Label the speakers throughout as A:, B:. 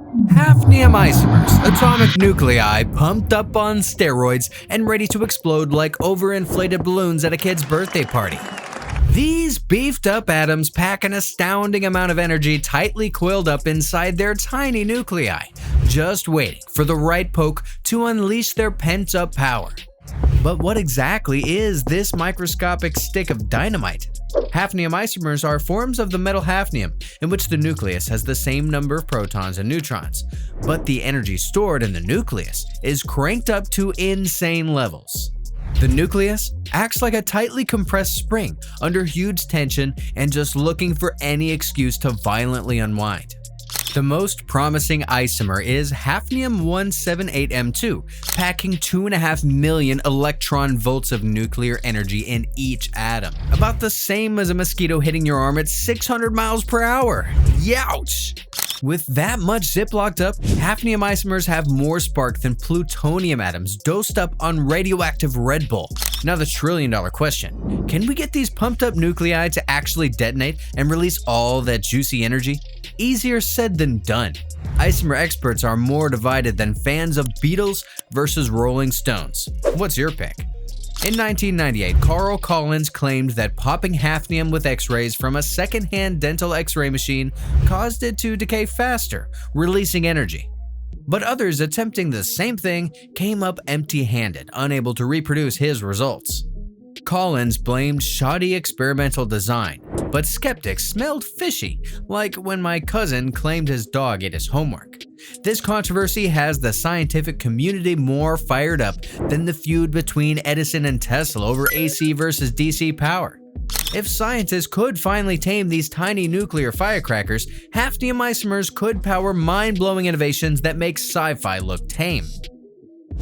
A: Hafnium isomers, atomic nuclei pumped up on steroids and ready to explode like overinflated balloons at a kid's birthday party. These beefed up atoms pack an astounding amount of energy tightly coiled up inside their tiny nuclei, just waiting for the right poke to unleash their pent-up power. But what exactly is this microscopic stick of dynamite? Hafnium isomers are forms of the metal hafnium, in which the nucleus has the same number of protons and neutrons, but the energy stored in the nucleus is cranked up to insane levels. The nucleus acts like a tightly compressed spring under huge tension and just looking for any excuse to violently unwind. The most promising isomer is hafnium-178m2, packing 2.5 million electron volts of nuclear energy in each atom. About the same as a mosquito hitting your arm at 600 miles per hour. Youch! With that much zip-locked up, hafnium isomers have more spark than plutonium atoms dosed up on radioactive Red Bull. Now the trillion-dollar question: can we get these pumped-up nuclei to actually detonate and release all that juicy energy? Easier said than done. Isomer experts are more divided than fans of Beatles versus Rolling Stones. What's your pick? In 1998, Carl Collins claimed that popping hafnium with X-rays from a second-hand dental X-ray machine caused it to decay faster, releasing energy. But others attempting the same thing came up empty-handed, unable to reproduce his results. Collins blamed shoddy experimental design, but skeptics smelled fishy, like when my cousin claimed his dog ate his homework. This controversy has the scientific community more fired up than the feud between Edison and Tesla over AC versus DC power. If scientists could finally tame these tiny nuclear firecrackers, hafnium isomers could power mind-blowing innovations that make sci-fi look tame.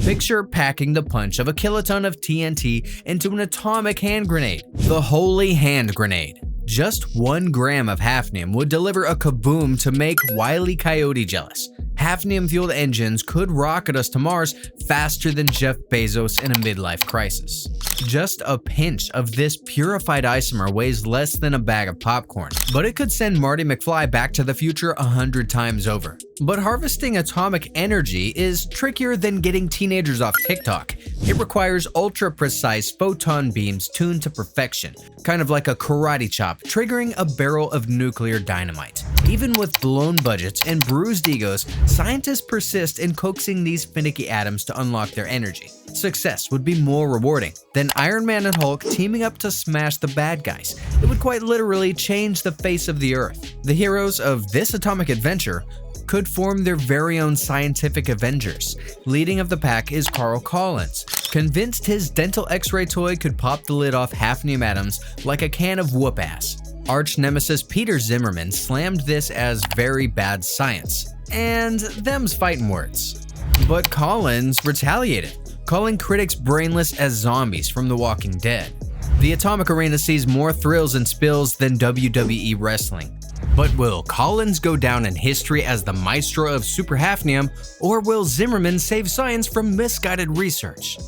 A: Picture packing the punch of a kiloton of TNT into an atomic hand grenade, the holy hand grenade. Just 1 gram of hafnium would deliver a kaboom to make Wile E. Coyote jealous. Hafnium-fueled engines could rocket us to Mars faster than Jeff Bezos in a midlife crisis. Just a pinch of this purified isomer weighs less than a bag of popcorn, but it could send Marty McFly back to the future 100 times over. But harvesting atomic energy is trickier than getting teenagers off TikTok. It requires ultra-precise photon beams tuned to perfection, kind of like a karate chop triggering a barrel of nuclear dynamite. Even with blown budgets and bruised egos, scientists persist in coaxing these finicky atoms to unlock their energy. Success would be more rewarding than Iron Man and Hulk teaming up to smash the bad guys. It would quite literally change the face of the Earth. The heroes of this atomic adventure could form their very own scientific Avengers. Leading of the pack is Carl Collins, convinced his dental X-ray toy could pop the lid off hafnium atoms like a can of whoop-ass. Arch nemesis Peter Zimmerman slammed this as very bad science, and them's fighting words. But Collins retaliated, calling critics brainless as zombies from The Walking Dead. The atomic arena sees more thrills and spills than WWE wrestling. But will Collins go down in history as the maestro of super hafnium, or will Zimmerman save science from misguided research?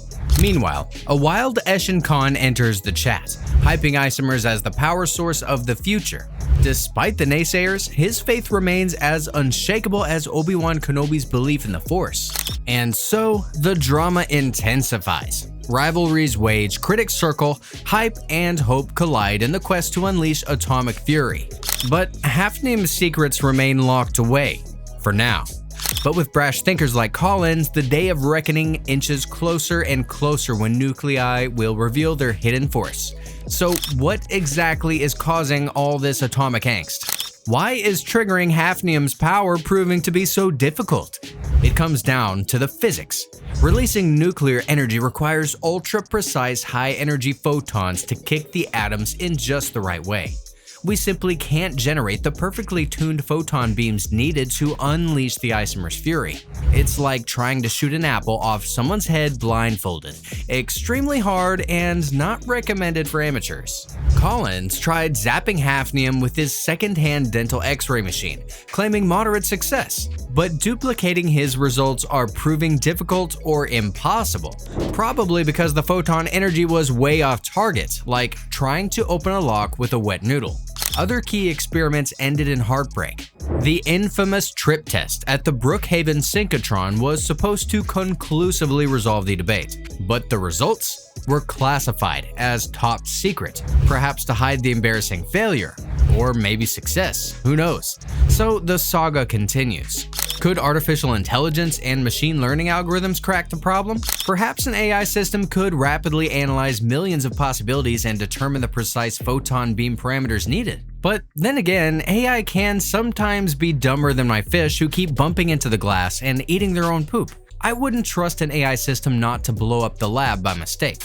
A: Meanwhile, a wild Eshin Khan enters the chat, hyping isomers as the power source of the future. Despite the naysayers, his faith remains as unshakable as Obi-Wan Kenobi's belief in the Force. And so, the drama intensifies. Rivalries wage, critics circle, hype and hope collide in the quest to unleash atomic fury. But hafnium's secrets remain locked away, for now. But with brash thinkers like Collins, the day of reckoning inches closer and closer when nuclei will reveal their hidden force. So what exactly is causing all this atomic angst? Why is triggering hafnium's power proving to be so difficult? It comes down to the physics. Releasing nuclear energy requires ultra-precise high-energy photons to kick the atoms in just the right way. We simply can't generate the perfectly tuned photon beams needed to unleash the isomer's fury. It's like trying to shoot an apple off someone's head blindfolded. Extremely hard and not recommended for amateurs. Collins tried zapping hafnium with his second-hand dental X-ray machine, claiming moderate success. But duplicating his results are proving difficult or impossible, probably because the photon energy was way off target, like trying to open a lock with a wet noodle. Other key experiments ended in heartbreak. The infamous trip test at the Brookhaven synchrotron was supposed to conclusively resolve the debate, but the results were classified as top secret, perhaps to hide the embarrassing failure, or maybe success, who knows? So the saga continues. Could artificial intelligence and machine learning algorithms crack the problem? Perhaps an AI system could rapidly analyze millions of possibilities and determine the precise photon beam parameters needed. But then again, AI can sometimes be dumber than my fish who keep bumping into the glass and eating their own poop. I wouldn't trust an AI system not to blow up the lab by mistake.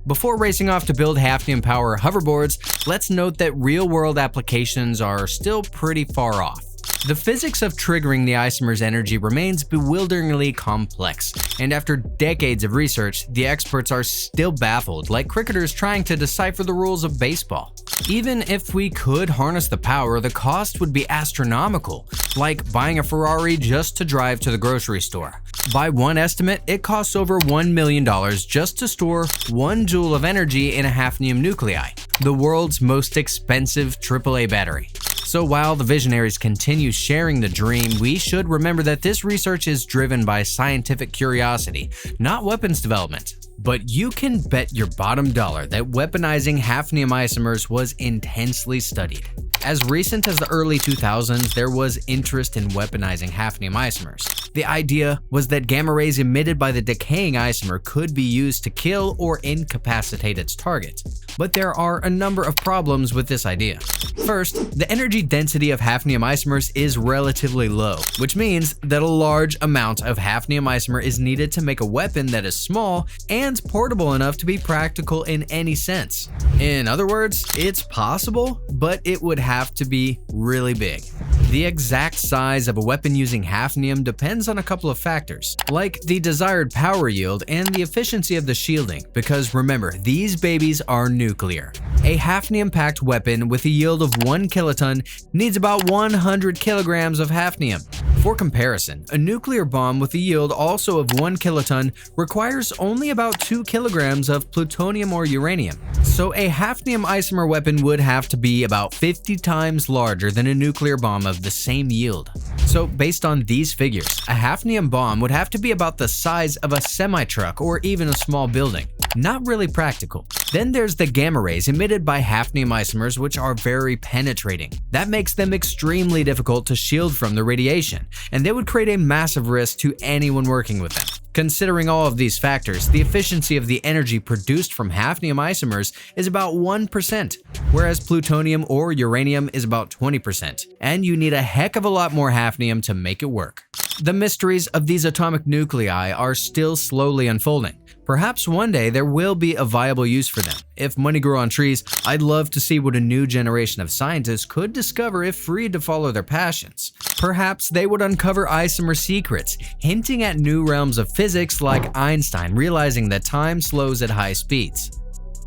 A: Before racing off to build hafnium power hoverboards, let's note that real-world applications are still pretty far off. The physics of triggering the isomer's energy remains bewilderingly complex, and after decades of research, the experts are still baffled, like cricketers trying to decipher the rules of baseball. Even if we could harness the power, the cost would be astronomical, like buying a Ferrari just to drive to the grocery store. By one estimate, it costs over $1 million just to store 1 joule of energy in a hafnium nuclei, the world's most expensive AAA battery. So while the visionaries continue sharing the dream, we should remember that this research is driven by scientific curiosity, not weapons development. But you can bet your bottom dollar that weaponizing hafnium isomers was intensely studied. As recent as the early 2000s, there was interest in weaponizing hafnium isomers. The idea was that gamma rays emitted by the decaying isomer could be used to kill or incapacitate its target. But there are a number of problems with this idea. First, the energy density of hafnium isomers is relatively low, which means that a large amount of hafnium isomer is needed to make a weapon that is small and portable enough to be practical in any sense. In other words, it's possible, but it would have to be really big. The exact size of a weapon using hafnium depends on a couple of factors, like the desired power yield and the efficiency of the shielding, because remember, these babies are nuclear. A hafnium-packed weapon with a yield of 1 kiloton needs about 100 kilograms of hafnium. For comparison, a nuclear bomb with a yield also of 1 kiloton requires only about 2 kilograms of plutonium or uranium. So a hafnium isomer weapon would have to be about 50 times larger than a nuclear bomb of the same yield. So based on these figures, a hafnium bomb would have to be about the size of a semi-truck or even a small building. Not really practical. Then there's the gamma rays emitted by hafnium isomers, which are very penetrating. That makes them extremely difficult to shield from the radiation, and they would create a massive risk to anyone working with them. Considering all of these factors, the efficiency of the energy produced from hafnium isomers is about 1%, whereas plutonium or uranium is about 20%, and you need a heck of a lot more hafnium to make it work. The mysteries of these atomic nuclei are still slowly unfolding. Perhaps one day there will be a viable use for them. If money grew on trees, I'd love to see what a new generation of scientists could discover if freed to follow their passions. Perhaps they would uncover isomer secrets, hinting at new realms of physics like Einstein realizing that time slows at high speeds.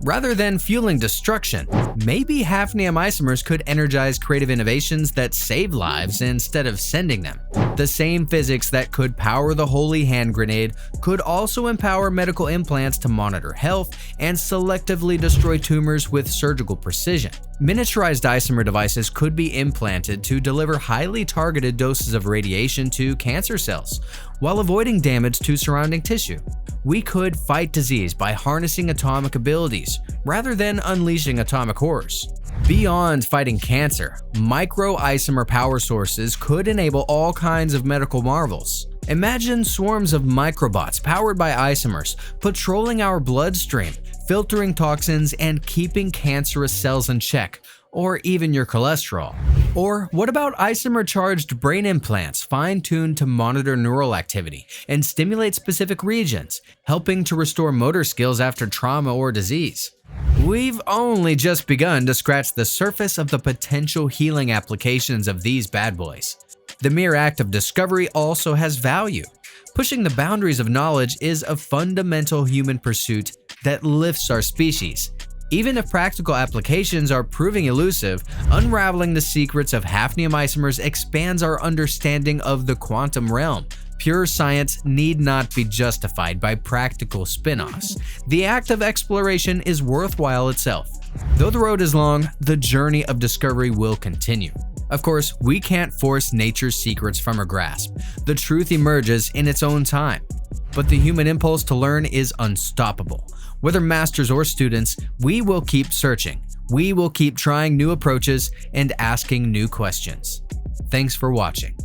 A: Rather than fueling destruction, maybe hafnium isomers could energize creative innovations that save lives instead of sending them. The same physics that could power the holy hand grenade could also empower medical implants to monitor health and selectively destroy tumors with surgical precision. Miniaturized isomer devices could be implanted to deliver highly targeted doses of radiation to cancer cells, while avoiding damage to surrounding tissue. We could fight disease by harnessing atomic abilities, rather than unleashing atomic horrors. Beyond fighting cancer, micro-isomer power sources could enable all kinds of medical marvels. Imagine swarms of microbots powered by isomers, patrolling our bloodstream, filtering toxins, and keeping cancerous cells in check, or even your cholesterol. Or what about isomer-charged brain implants fine-tuned to monitor neural activity and stimulate specific regions, helping to restore motor skills after trauma or disease? We've only just begun to scratch the surface of the potential healing applications of these bad boys. The mere act of discovery also has value. Pushing the boundaries of knowledge is a fundamental human pursuit that lifts our species. Even if practical applications are proving elusive, unraveling the secrets of hafnium isomers expands our understanding of the quantum realm, Pure science need not be justified by practical spin-offs. The act of exploration is worthwhile itself. Though the road is long, the journey of discovery will continue. Of course, we can't force nature's secrets from our grasp. The truth emerges in its own time. But the human impulse to learn is unstoppable. Whether masters or students, we will keep searching. We will keep trying new approaches and asking new questions. Thanks for watching.